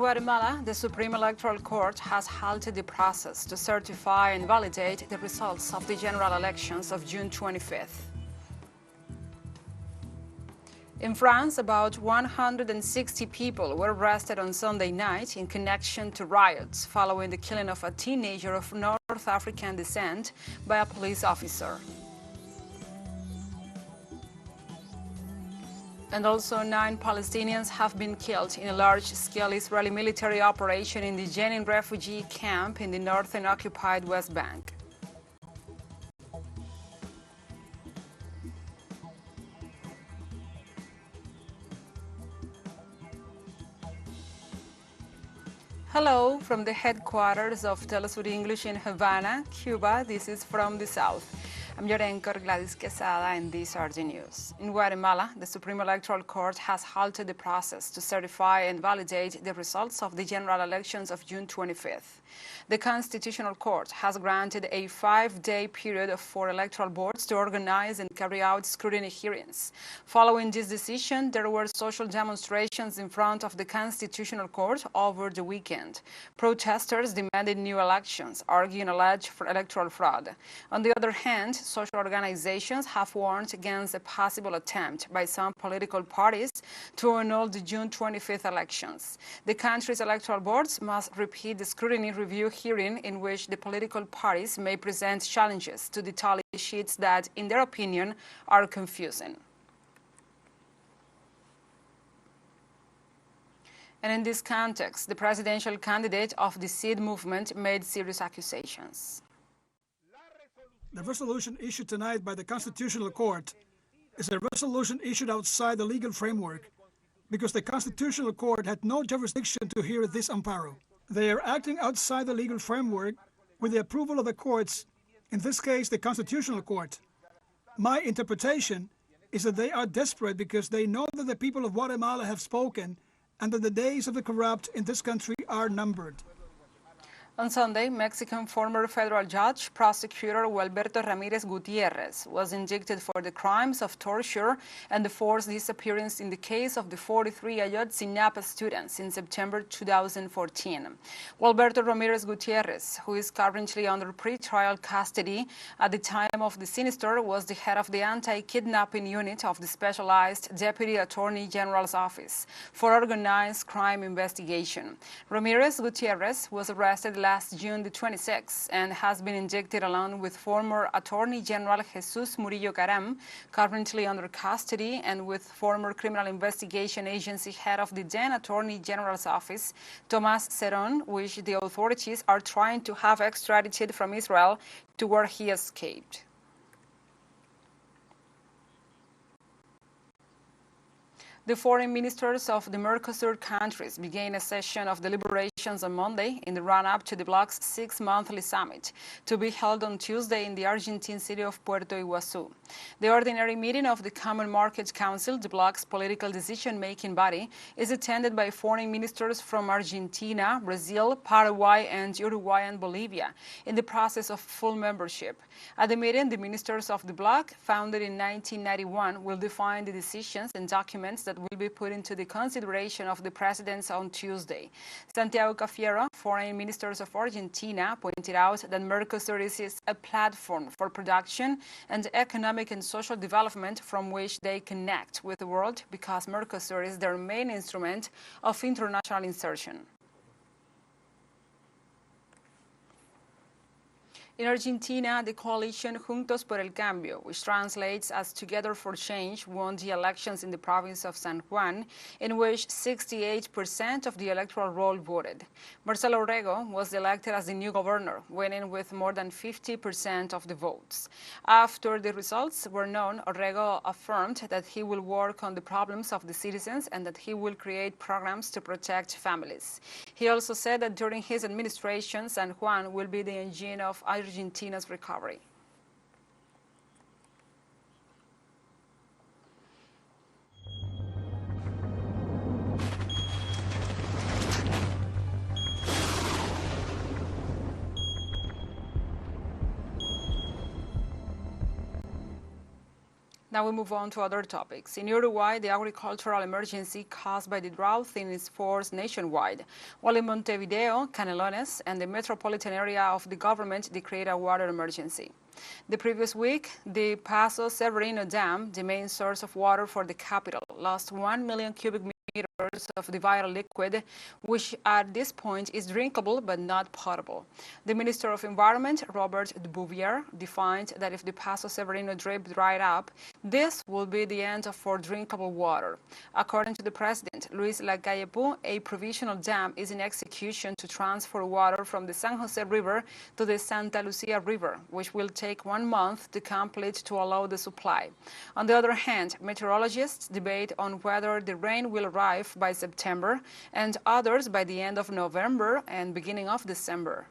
Guatemala, the Supreme Electoral Court has halted the process to certify and validate the results of the general elections of June 25th. In France, about 160 people were arrested on Sunday night in connection to riots following the killing of a teenager of North African descent by a police officer. And also 9 Palestinians have been killed in a large-scale Israeli military operation in the Jenin refugee camp in the northern occupied West Bank. Hello from the headquarters of TeleSUR English in Havana, Cuba. This is From the South. I'm your anchor, Gladys Quesada, and these are the news. In Guatemala, the Supreme Electoral Court has halted the process to certify and validate the results of the general elections of June 25th. The Constitutional Court has granted a 5-day period for electoral boards to organize and carry out scrutiny hearings. Following this decision, there were social demonstrations in front of the Constitutional Court over the weekend. Protesters demanded new elections, arguing alleged electoral fraud. On the other hand, social organizations have warned against a possible attempt by some political parties to annul the June 25th elections. The country's electoral boards must repeat the scrutiny review hearing in which the political parties may present challenges to the tally sheets that, in their opinion, are confusing. And in this context, the presidential candidate of the SEED movement made serious accusations. The resolution issued tonight by the Constitutional Court is a resolution issued outside the legal framework because the Constitutional Court had no jurisdiction to hear this amparo. They are acting outside the legal framework with the approval of the courts, in this case the Constitutional Court. My interpretation is that they are desperate because they know that the people of Guatemala have spoken and that the days of the corrupt in this country are numbered. On Sunday, Mexican former federal judge, prosecutor Gualberto Ramírez Gutiérrez was indicted for the crimes of torture and the forced disappearance in the case of the 43 Ayotzinapa students in September 2014. Gualberto Ramírez Gutiérrez, who is currently under pretrial custody at the time of the sinister, was the head of the anti-kidnapping unit of the Specialized Deputy Attorney General's Office for Organized Crime Investigation. Ramírez Gutiérrez was arrested last June the 26th and has been indicted along with former Attorney General Jesus Murillo Caram, currently under custody, and with former Criminal Investigation Agency head of the then Attorney General's Office, Tomás Cerón, which the authorities are trying to have extradited from Israel to where he escaped. The foreign ministers of the Mercosur countries began a session of deliberations on Monday in the run-up to the bloc's 6th monthly summit, to be held on Tuesday in the Argentine city of Puerto Iguazú. The ordinary meeting of the Common Market Council, the bloc's political decision-making body, is attended by foreign ministers from Argentina, Brazil, Paraguay, and Uruguay and Bolivia, in the process of full membership. At the meeting, the ministers of the bloc, founded in 1991, will define the decisions and documents that will be put into the consideration of the presidents on Tuesday. Santiago Cafiero, foreign ministers of Argentina, pointed out that Mercosur is a platform for production and economic and social development from which they connect with the world because Mercosur is their main instrument of international insertion. In Argentina, the coalition Juntos por el Cambio, which translates as Together for Change, won the elections in the province of San Juan, in which 68% of the electoral roll voted. Marcelo Orrego was elected as the new governor, winning with more than 50% of the votes. After the results were known, Orrego affirmed that he will work on the problems of the citizens and that he will create programs to protect families. He also said that during his administration, San Juan will be the engine of Argentina's recovery. Now we move on to other topics. In Uruguay, the agricultural emergency caused by the drought is forced nationwide, while in Montevideo, Canelones, and the metropolitan area of the government declared a water emergency. The previous week, the Paso Severino Dam, the main source of water for the capital, lost 1 million cubic meters of the vital liquid, which at this point is drinkable but not potable. The Minister of Environment, Robert de Bouvier, defined that if the Paso Severino drip dried up, this will be the end for drinkable water. According to the President, Luis Lacalle, a provisional dam is in execution to transfer water from the San Jose River to the Santa Lucia River, which will take 1 month to complete to allow the supply. On the other hand, meteorologists debate on whether the rain will arrive by September and others by the end of November and beginning of December.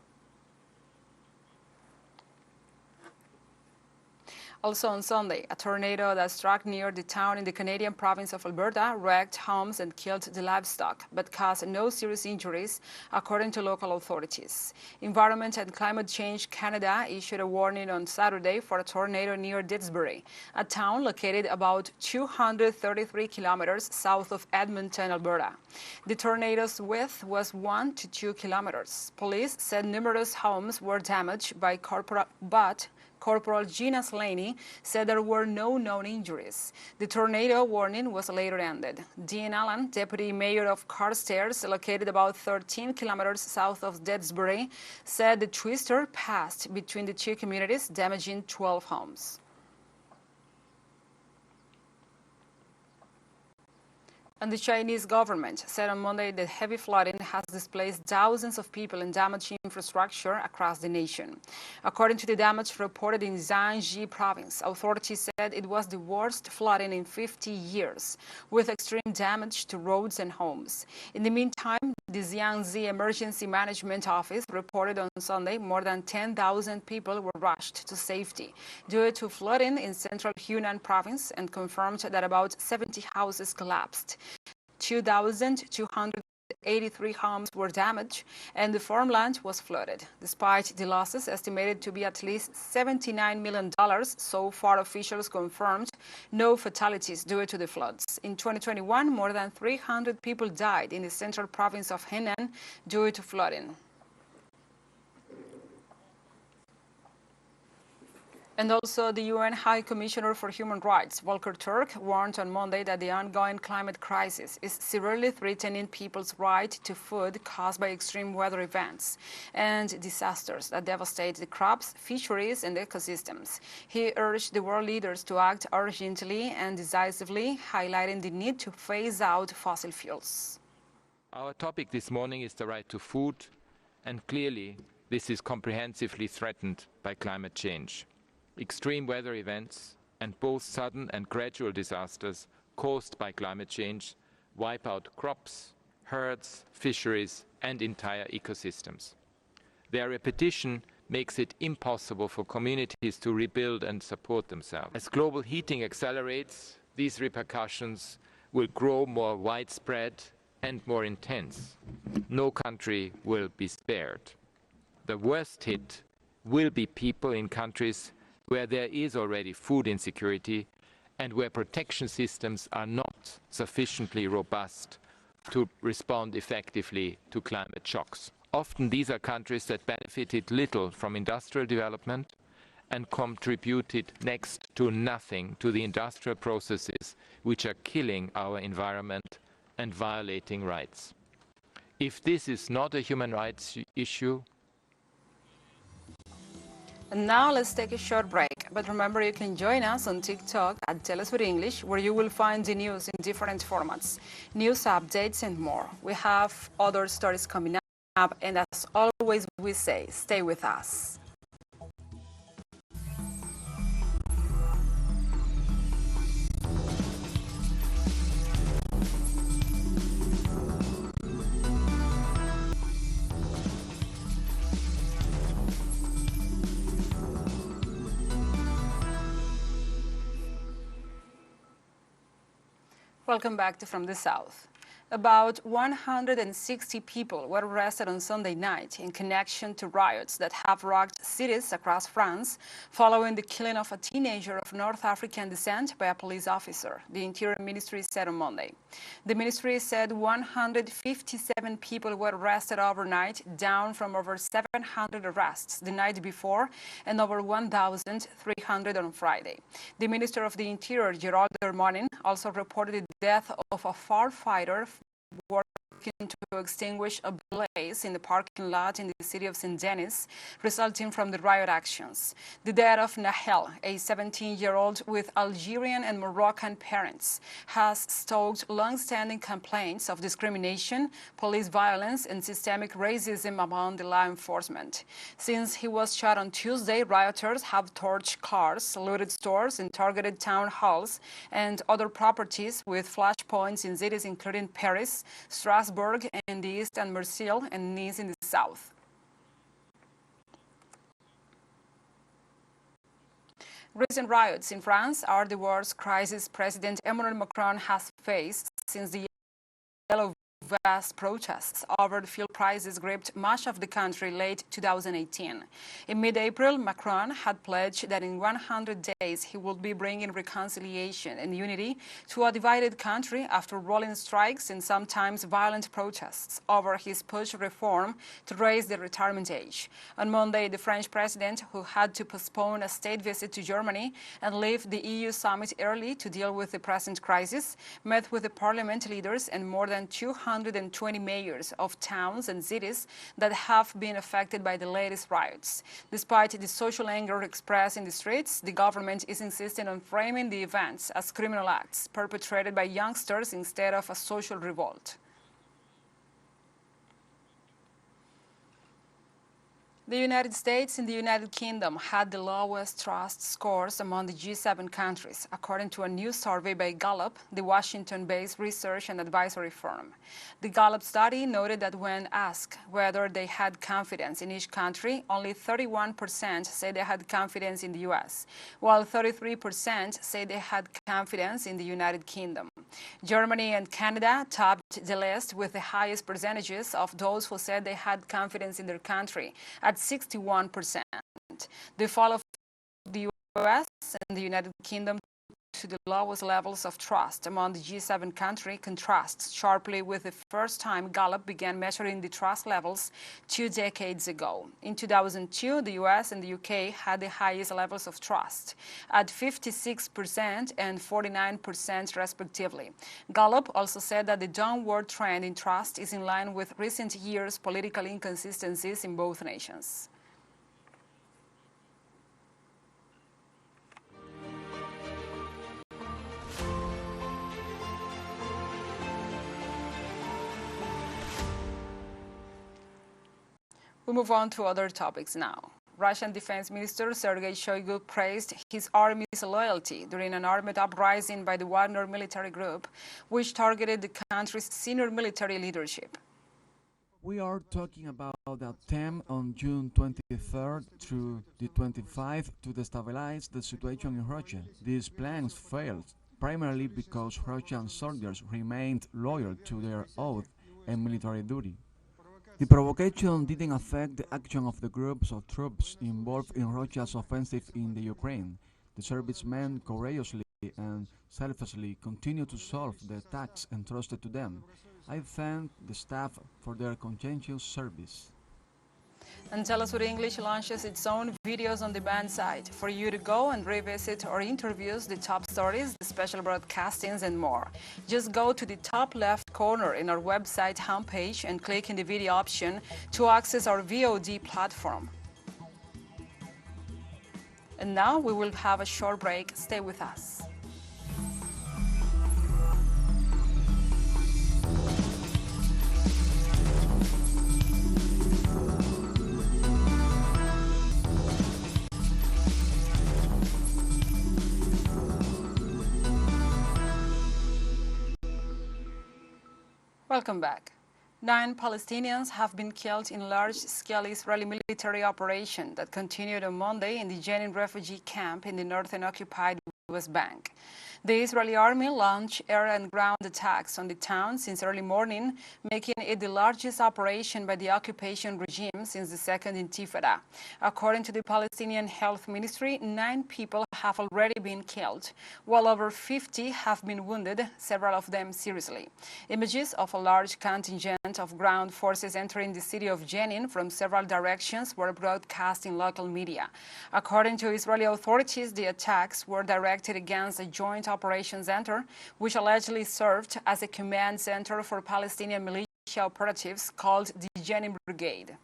Also on Sunday, a tornado that struck near the town in the Canadian province of Alberta wrecked homes and killed the livestock, but caused no serious injuries, according to local authorities. Environment and Climate Change Canada issued a warning on Saturday for a tornado near Didsbury, a town located about 233 kilometers south of Edmonton, Alberta. The tornado's width was 1 to 2 kilometers. Police said numerous homes were damaged by Corporal Gina Slaney said there were no known injuries. The tornado warning was later ended. Dean Allen, deputy mayor of Carstairs, located about 13 kilometers south of Didsbury, said the twister passed between the two communities, damaging 12 homes. And the Chinese government said on Monday that heavy flooding has displaced thousands of people and damaged infrastructure across the nation. According to the damage reported in Jiangxi province, authorities said it was the worst flooding in 50 years, with extreme damage to roads and homes. In the meantime, the Jiangxi Emergency Management Office reported on Sunday more than 10,000 people were rushed to safety due to flooding in central Hunan province and confirmed that about 70 houses collapsed. 2,283 homes were damaged and the farmland was flooded. Despite the losses estimated to be at least $79 million, so far officials confirmed no fatalities due to the floods. In 2021, more than 300 people died in the central province of Henan due to flooding. And also, the UN High Commissioner for Human Rights, Volker Turk, warned on Monday that the ongoing climate crisis is severely threatening people's right to food caused by extreme weather events and disasters that devastate the crops, fisheries, and ecosystems. He urged the world leaders to act urgently and decisively, highlighting the need to phase out fossil fuels. Our topic this morning is the right to food, and clearly this is comprehensively threatened by climate change. Extreme weather events and both sudden and gradual disasters caused by climate change wipe out crops, herds, fisheries, and entire ecosystems. Their repetition makes it impossible for communities to rebuild and support themselves. As global heating accelerates, these repercussions will grow more widespread and more intense. No country will be spared. The worst hit will be people in countries where there is already food insecurity and where protection systems are not sufficiently robust to respond effectively to climate shocks. Often these are countries that benefited little from industrial development and contributed next to nothing to the industrial processes which are killing our environment and violating rights. If this is not a human rights issue, and now let's take a short break. But remember, you can join us on TikTok at TeleSUR English, where you will find the news in different formats, news updates and more. We have other stories coming up, and as always we say, stay with us. Welcome back to From the South. About 160 people were arrested on Sunday night in connection to riots that have rocked cities across France following the killing of a teenager of North African descent by a police officer, the Interior Ministry said on Monday. The ministry said 157 people were arrested overnight, down from over 700 arrests the night before and over 1,300 on Friday. The Minister of the Interior, Gerald Darmanin, also reported the death of a firefighter working to extinguish a blaze in the parking lot in the city of St. Denis, resulting from the riot actions. The death of Nahel, a 17-year-old with Algerian and Moroccan parents, has stoked long-standing complaints of discrimination, police violence, and systemic racism among the law enforcement. Since he was shot on Tuesday, rioters have torched cars, looted stores, and targeted town halls and other properties with flashpoints in cities including Paris, Strasbourg in the east, and Marseille and Nice in the south. Recent riots in France are the worst crisis President Emmanuel Macron has faced since the yellow vest protests over the fuel prices gripped much of the country late 2018. In mid-April, Macron had pledged that in 100 days he would be bringing reconciliation and unity to a divided country after rolling strikes and sometimes violent protests over his push reform to raise the retirement age. On Monday, the French president, who had to postpone a state visit to Germany and leave the EU summit early to deal with the present crisis, met with the parliament leaders and more than 220 mayors of towns and cities that have been affected by the latest riots. Despite the social anger expressed in the streets, the government is insisting on framing the events as criminal acts perpetrated by youngsters instead of a social revolt. The United States and the United Kingdom had the lowest trust scores among the G7 countries, according to a new survey by Gallup, the Washington-based research and advisory firm. The Gallup study noted that when asked whether they had confidence in each country, only 31% said they had confidence in the U.S., while 33% said they had confidence in the United Kingdom. Germany and Canada topped the list with the highest percentages of those who said they had confidence in their country, at 61%. They follow the U.S. and the United Kingdom to the lowest levels of trust among the G7 countries contrasts sharply with the first time Gallup began measuring the trust levels 2 decades ago. In 2002, the U.S. and the U.K. had the highest levels of trust, at 56% and 49% respectively. Gallup also said that the downward trend in trust is in line with recent years' political inconsistencies in both nations. We move on to other topics now. Russian Defense Minister Sergei Shoigu praised his army's loyalty during an armed uprising by the Wagner military group, which targeted the country's senior military leadership. We are talking about the attempt on June 23rd through the 25th to destabilize the situation in Russia. These plans failed, primarily because Russian soldiers remained loyal to their oath and military duty. The provocation didn't affect the action of the groups of troops involved in Russia's offensive in the Ukraine. The servicemen courageously and selflessly continue to solve the attacks entrusted to them. I thank the staff for their conscientious service. And TeleSUR English launches its own videos on demand site for you to go and revisit our interviews, the top stories, the special broadcastings, and more. Just go to the top left corner in our website homepage and click in the video option to access our VOD platform. And now we will have a short break. Stay with us. Welcome back. 9 Palestinians have been killed in large-scale Israeli military operation that continued on Monday in the Jenin refugee camp in the northern occupied West Bank. The Israeli army launched air and ground attacks on the town since early morning, making it the largest operation by the occupation regime since the Second Intifada. According to the Palestinian Health Ministry, 9 people have already been killed, while over 50 have been wounded, several of them seriously. Images of a large contingent of ground forces entering the city of Jenin from several directions were broadcast in local media. According to Israeli authorities, the attacks were directed against a joint operations center, which allegedly served as a command center for Palestinian militia operatives called the Jenin Brigade.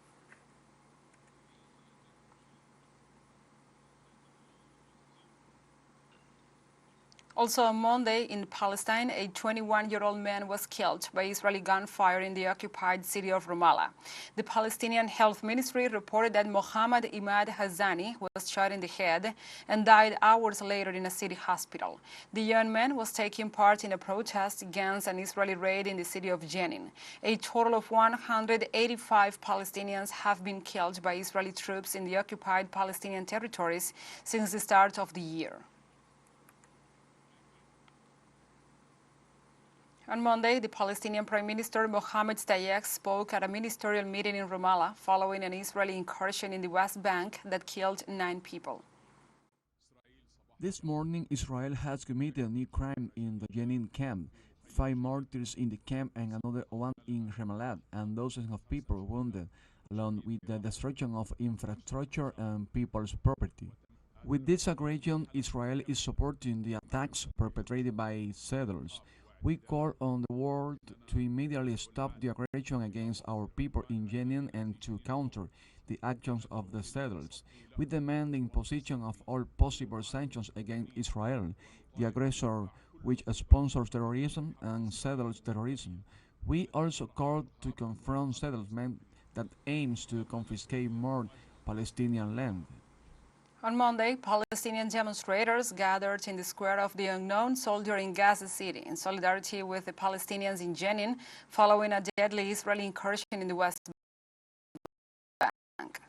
Also on Monday in Palestine, a 21-year-old man was killed by Israeli gunfire in the occupied city of Ramallah. The Palestinian Health Ministry reported that Mohammed Imad Hazani was shot in the head and died hours later in a city hospital. The young man was taking part in a protest against an Israeli raid in the city of Jenin. A total of 185 Palestinians have been killed by Israeli troops in the occupied Palestinian territories since the start of the year. On Monday, the Palestinian Prime Minister Mohammed Stayek spoke at a ministerial meeting in Ramallah following an Israeli incursion in the West Bank that killed 9 people. This morning, Israel has committed a new crime in the Jenin camp. 5 martyrs in the camp and another one in Ramallah, and dozens of people wounded, along with the destruction of infrastructure and people's property. With this aggression, Israel is supporting the attacks perpetrated by settlers. We call on the world to immediately stop the aggression against our people in Jenin and to counter the actions of the settlers. We demand the imposition of all possible sanctions against Israel, the aggressor which sponsors terrorism and settles terrorism. We also call to confront settlement that aims to confiscate more Palestinian land. On Monday, Palestinian demonstrators gathered in the Square of the Unknown Soldier in Gaza City in solidarity with the Palestinians in Jenin following a deadly Israeli incursion in the West Bank.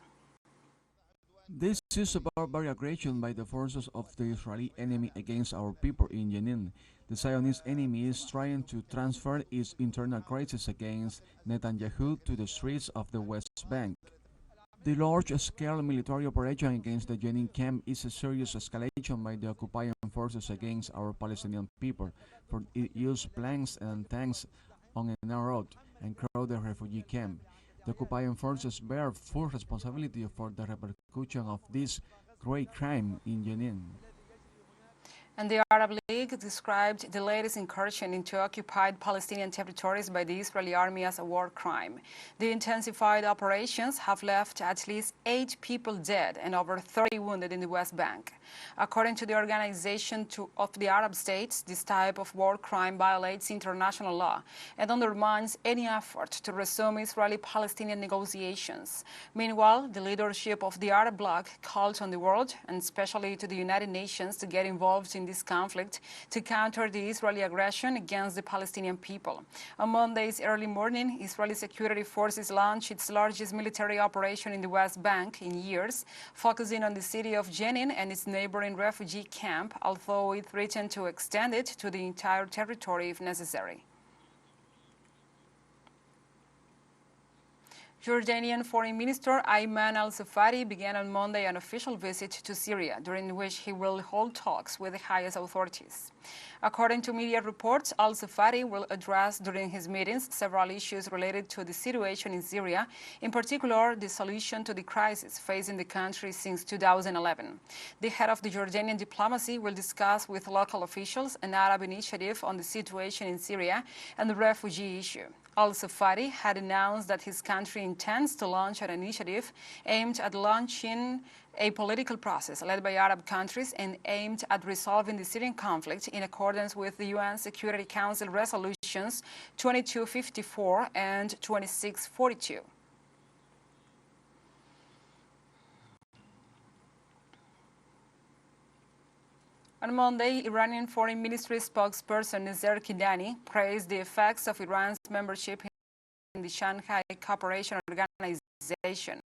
This is a barbaric aggression by the forces of the Israeli enemy against our people in Jenin. The Zionist enemy is trying to transfer its internal crisis against Netanyahu to the streets of the West Bank. The large-scale military operation against the Jenin camp is a serious escalation by the occupying forces against our Palestinian people, for it used planes and tanks on a narrow road and crowded refugee camp. The occupying forces bear full responsibility for the repercussion of this great crime in Jenin. And the Arab League described the latest incursion into occupied Palestinian territories by the Israeli army as a war crime. The intensified operations have left at least 8 people dead and over 30 wounded in the West Bank. According to the Organization of the Arab States, this type of war crime violates international law and undermines any effort to resume Israeli-Palestinian negotiations. Meanwhile, the leadership of the Arab bloc called on the world, and especially to the United Nations, to get involved in this conflict to counter the Israeli aggression against the Palestinian people. On Monday's early morning, Israeli security forces launched its largest military operation in the West Bank in years, focusing on the city of Jenin and its neighboring refugee camp, although it threatened to extend it to the entire territory if necessary. Jordanian Foreign Minister Ayman al-Safadi began on Monday an official visit to Syria, during which he will hold talks with the highest authorities. According to media reports, al-Safadi will address during his meetings several issues related to the situation in Syria, in particular the solution to the crisis facing the country since 2011. The head of the Jordanian diplomacy will discuss with local officials an Arab initiative on the situation in Syria and the refugee issue. Al-Safadi had announced that his country intends to launch an initiative aimed at launching a political process led by Arab countries and aimed at resolving the Syrian conflict in accordance with the UN Security Council resolutions 2254 and 2642. On Monday, Iranian Foreign Ministry spokesperson Nazer Kidani praised the effects of Iran's membership in the Shanghai Cooperation Organization,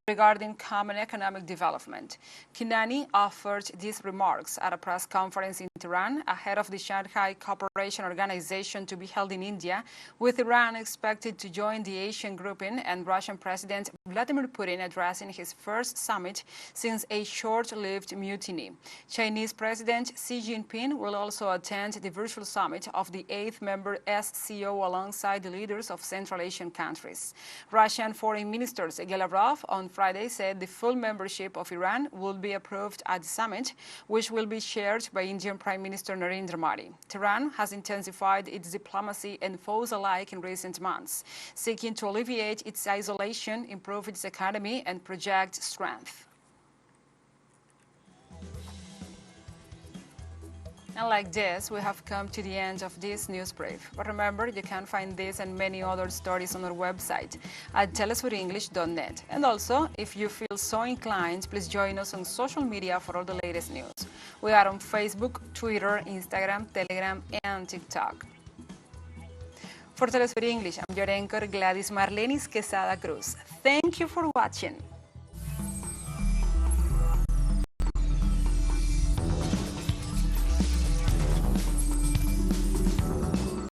regarding common economic development. Kinani offered these remarks at a press conference in Tehran ahead of the Shanghai Cooperation Organization to be held in India, with Iran expected to join the Asian grouping and Russian President Vladimir Putin addressing his first summit since a short-lived mutiny. Chinese President Xi Jinping will also attend the virtual summit of the 8th member SCO alongside the leaders of Central Asian countries. Russian Foreign Minister Sergei Lavrov on Friday said the full membership of Iran will be approved at the summit, which will be chaired by Indian Prime Minister Narendra Modi. Tehran has intensified its diplomacy and foes alike in recent months, seeking to alleviate its isolation, improve its economy, and project strength. And like this, we have come to the end of this news brief. But remember, you can find this and many other stories on our website at telesurenglish.net. And also, if you feel so inclined, please join us on social media for all the latest news. We are on Facebook, Twitter, Instagram, Telegram, and TikTok. For TeleSUR English, I'm your anchor, Gladys Marlenis Quesada Cruz. Thank you for watching.